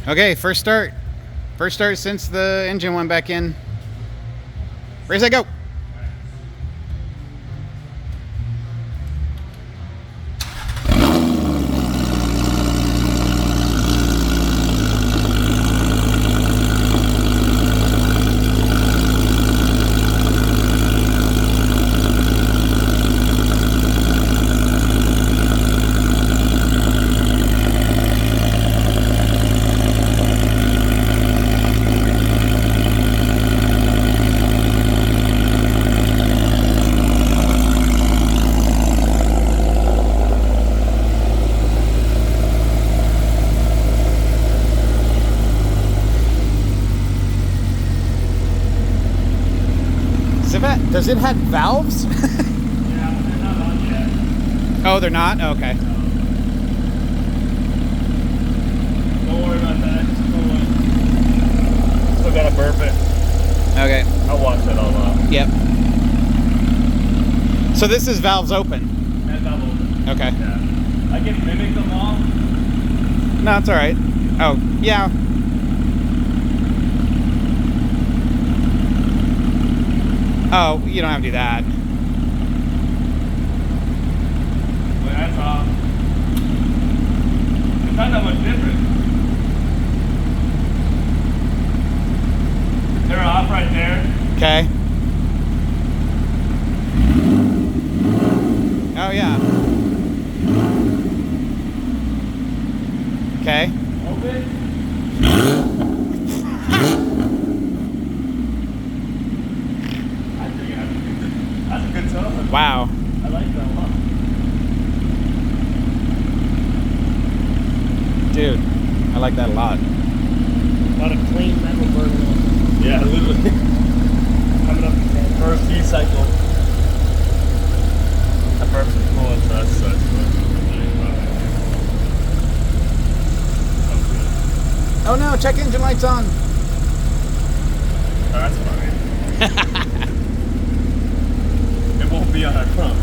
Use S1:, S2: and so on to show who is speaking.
S1: Okay, first start. First start since the engine went back in. Race, go. Does it have valves?
S2: Yeah, but they're not on yet.
S1: Oh, they're not? Okay.
S2: Don't worry about that. Just go in. Still gotta burp it.
S1: Okay.
S2: I'll wash it all off.
S1: Yep. So this is valves open?
S2: And valve open.
S1: Okay.
S2: Yeah. I can mimic them all.
S1: No, it's alright. Oh, yeah. Oh, you don't have to do that.
S2: But that's off. It's not that much different. They're off right there.
S1: Okay. Oh, yeah. Okay.
S2: Open. That's a good tone.
S1: Wow.
S2: I like that a lot.
S1: Dude, I like that a lot.
S3: A lot of clean metal burning off.
S2: Yeah, literally. Coming up first heat cycle. That burps is cool and such.
S1: Oh no, check engine lights on.
S2: Oh, that's funny. It won't be on our front.